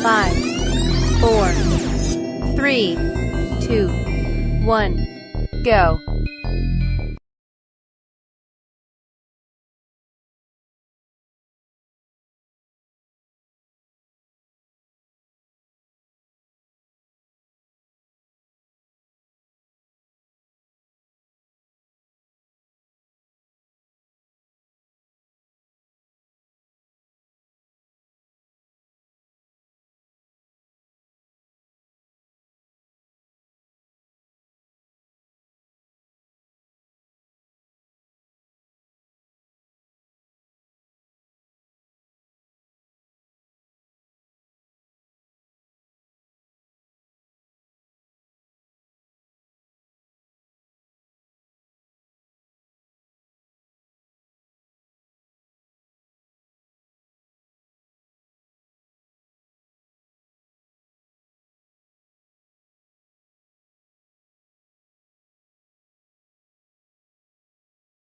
5, 4, 3, 2, 1, go.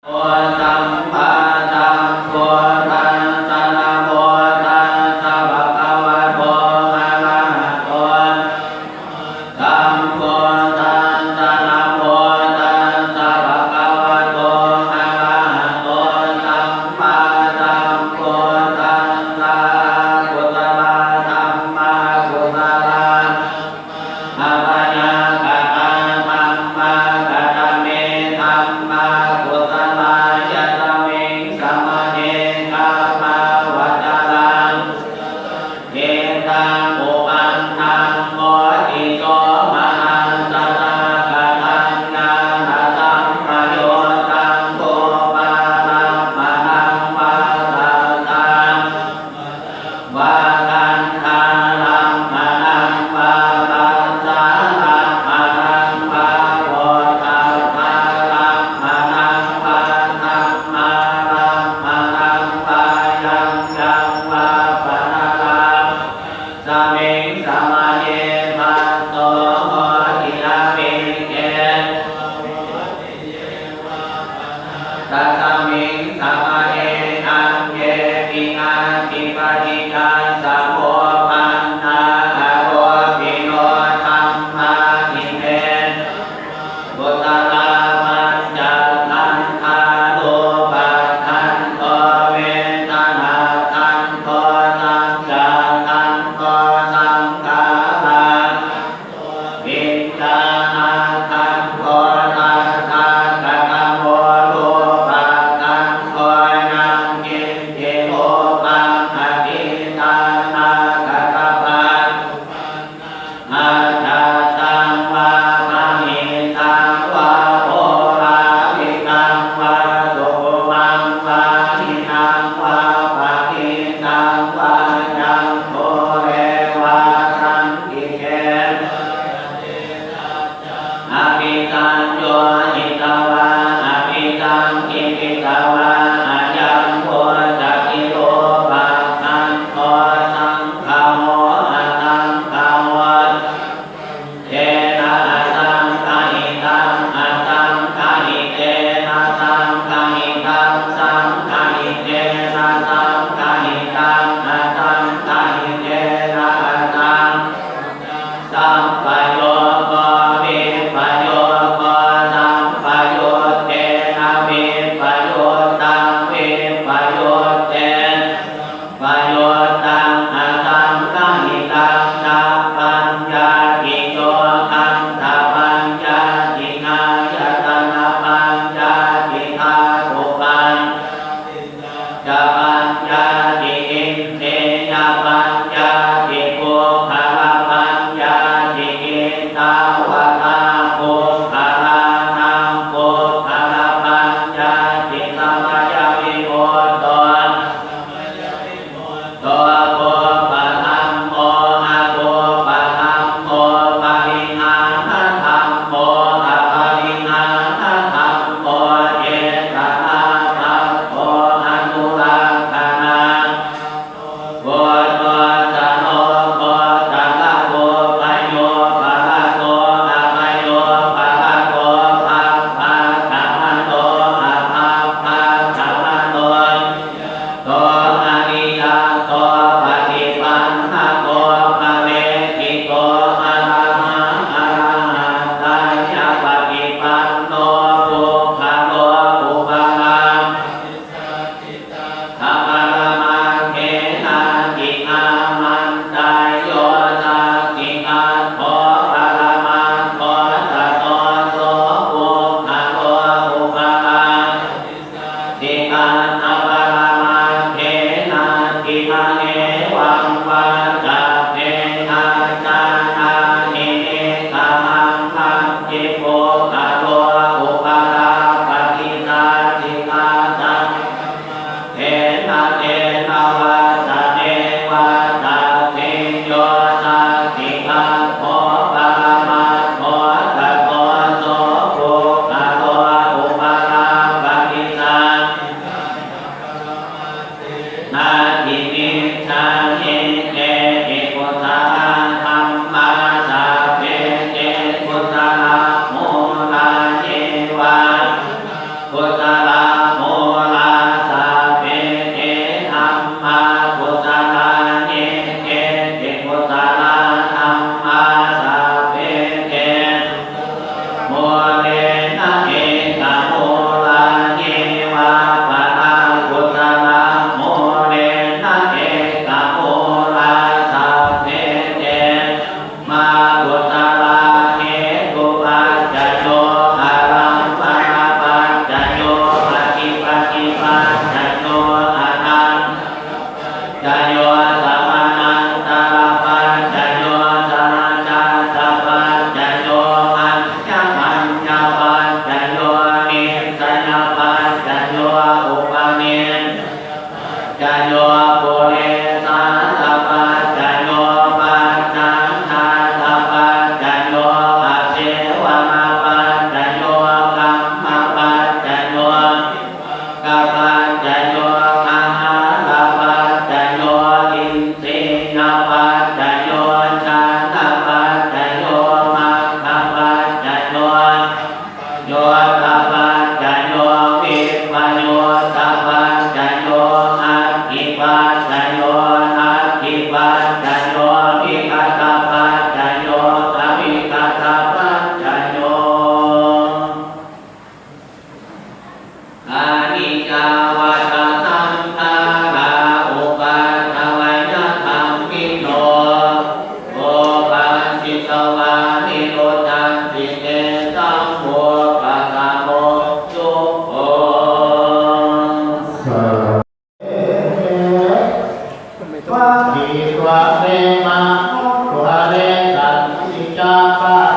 โอสัมมาสัมพุทธัสสะนะโมตัสสะภะคะวะโตอะระหะโตสัมมาสัมพุทธัสสะนะโมตัสสะภะคะวะโตอะระหะโตสัมมาสัมพุทธัสสะพุทธะธัมมาพุทธะอะระยะกะตังธัมมากะตะเมธัมมาพุทธะโ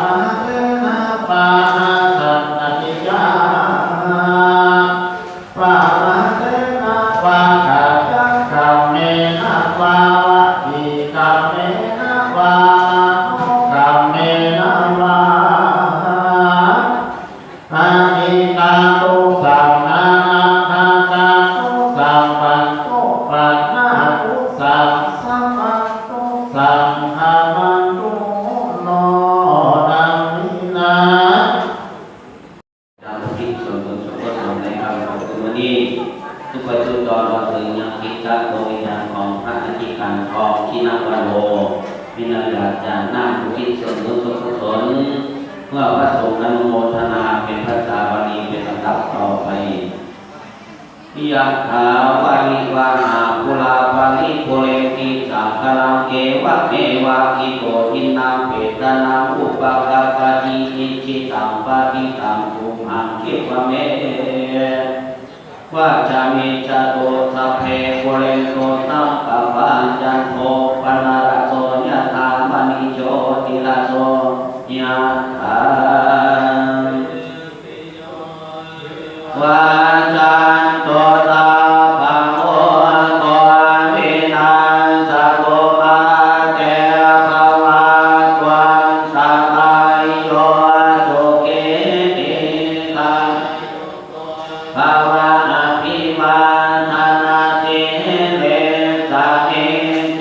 มาเตนะปานาสัตติยาปามาเตนะปาขาจักขเมนะปาวะติกาเมนะปาโนกาเมนะวาอาทิตาตุสัมมาทาตาตุสัมปันตุปันนาตุสัมสัมปันตุสัมภามันตุโนดังนินาทำที่ส่วนบุญส่วนกุศลในการของคุณวันนี้ทุกประจุดอนเราถึงยังคิดจากดวงวิญญาณของพระอธิการทองที่นักวันโลวินาศจารย์หน้าผู้คิดส่วนบุญส่วนกุศลเมื่อพระสงฆ์อนุโมทนาเป็นภาษาบาลีเป็นลำดับต่อไปยะถาวาริวาหาภูลาภาลิโภเรติสังฆลังเกวะเมวะอิโตทินังเปตานังอุปกาปะทิอิจิตังปะทิตังภูมังคิวะเมวะจามิจโตสัพเพโภเรโตสัพพะปัญจันโทปนาระโสยะถามณิโชติระโสยะถาวาจันโตตาภะโมโตวินาศโตมาเตภวะตวันตรายโยสุขิติกาภวะอภิวาทนาสิเลสะนิ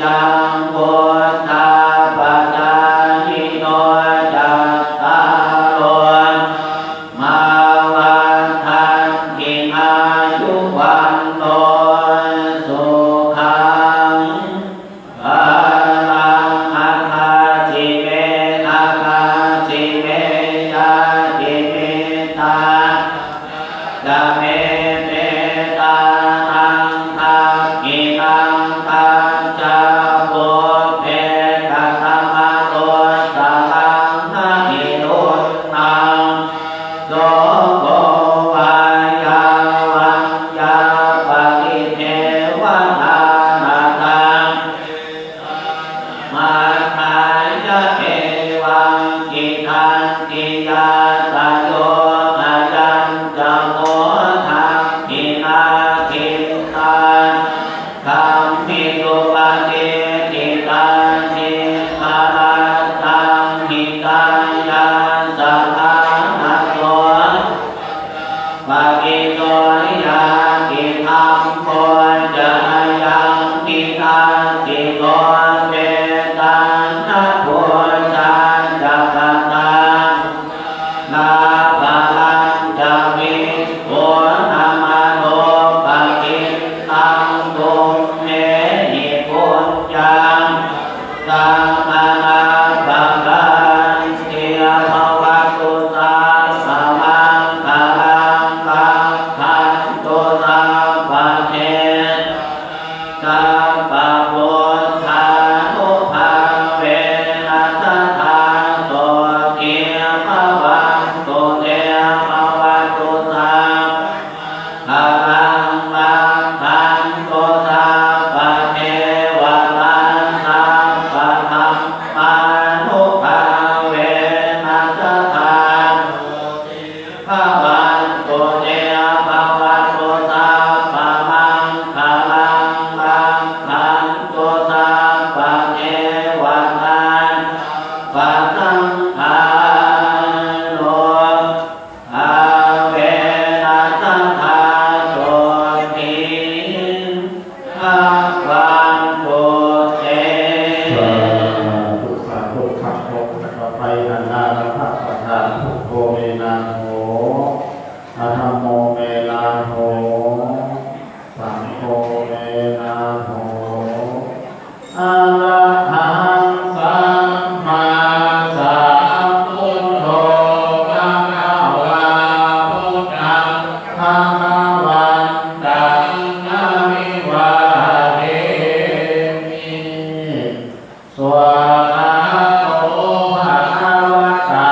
จังพุทธาปัจจายิโนจัตตารโลมาวันทันติอายุวันโตสุขังภะลังอัฏฐาสิเมนาคาสิเมยาติเมตาดาเมเตตานังทักขินังตัจจาโพเพกัตมะโตสะลังนะหิโนตังโสโภวายาวัญญาปริเทวนานาตังมาทายะเอวังกิทันติยาสโยอายัญจะโมทังกินาคิตาคัมมิสุปฏิทิตังสิกาลันตังหิตังยันสัทธานะโสปะกิโสยาติธรรมโพจะยังติทังสิโกเตตังนะโพจันจะกตังนาภาลังจะวิโภนามาโนปะกิตังตุเมหิปุญญังสัมมานาปังกันเทียภวตุสัพพะมังคลังลักขันตุสัพพะเทสัพพะพุทธานุภาเวนัสสะโสทิภวันตุเตภวัตุสัพพะลังลักขันตุสัพพะเทวตัสสัพพะธัมมานุภาเวนัสสะภะวันตุเตภวัตุสัพพะมังคลังลักขันตุสัพพะเทวตัสปัสสังฆาโนอาเวนัสสะโสทิภวันตุเต ทุกสาธุขับรถนะครับไปนันนาพระประธานพุทโธเมนาโหอะธัมโมเมนาโหสังโฆเมนาโหอะระหังสัมมาสัมพุทโธภะคะวาพุทธังภะคะวันตังอะภิวาเทมิ สวากขาโตภะคะวะตา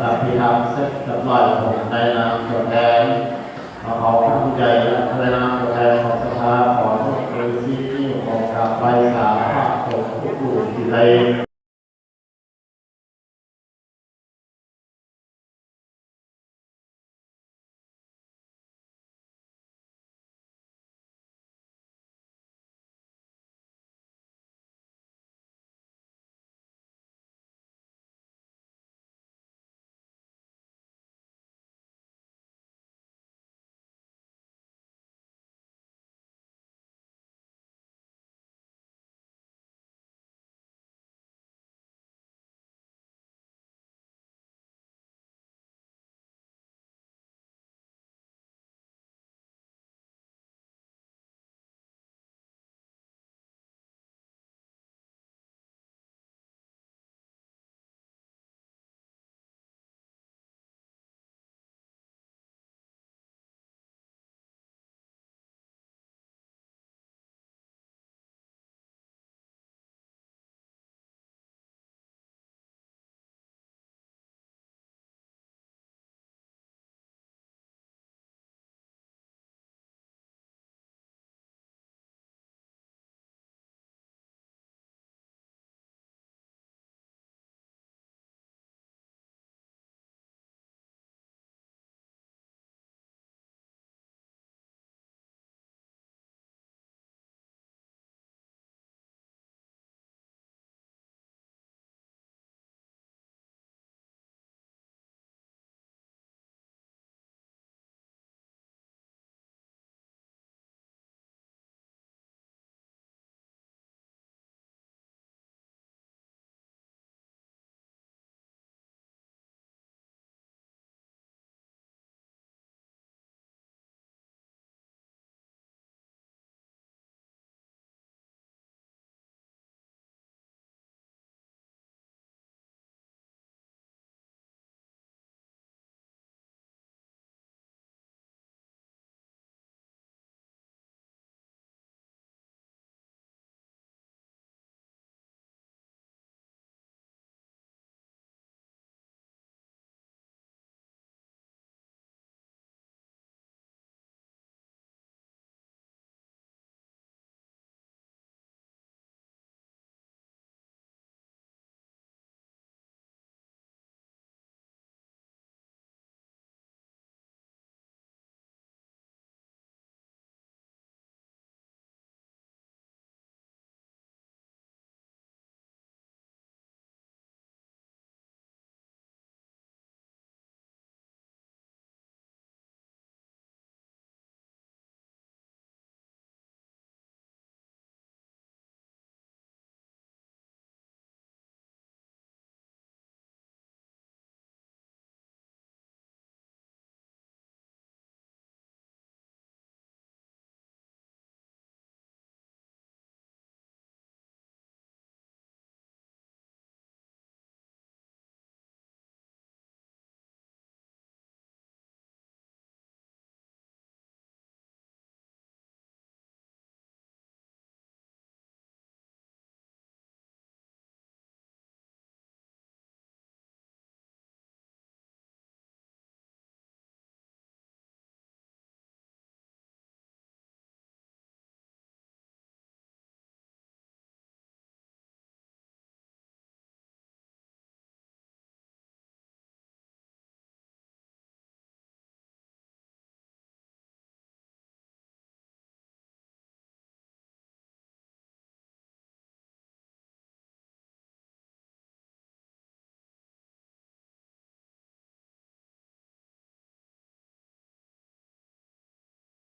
อภิธรรมเสร็จเรียบร้อยผมในนามตัวแทนขอพระผู้ใหญ่ใน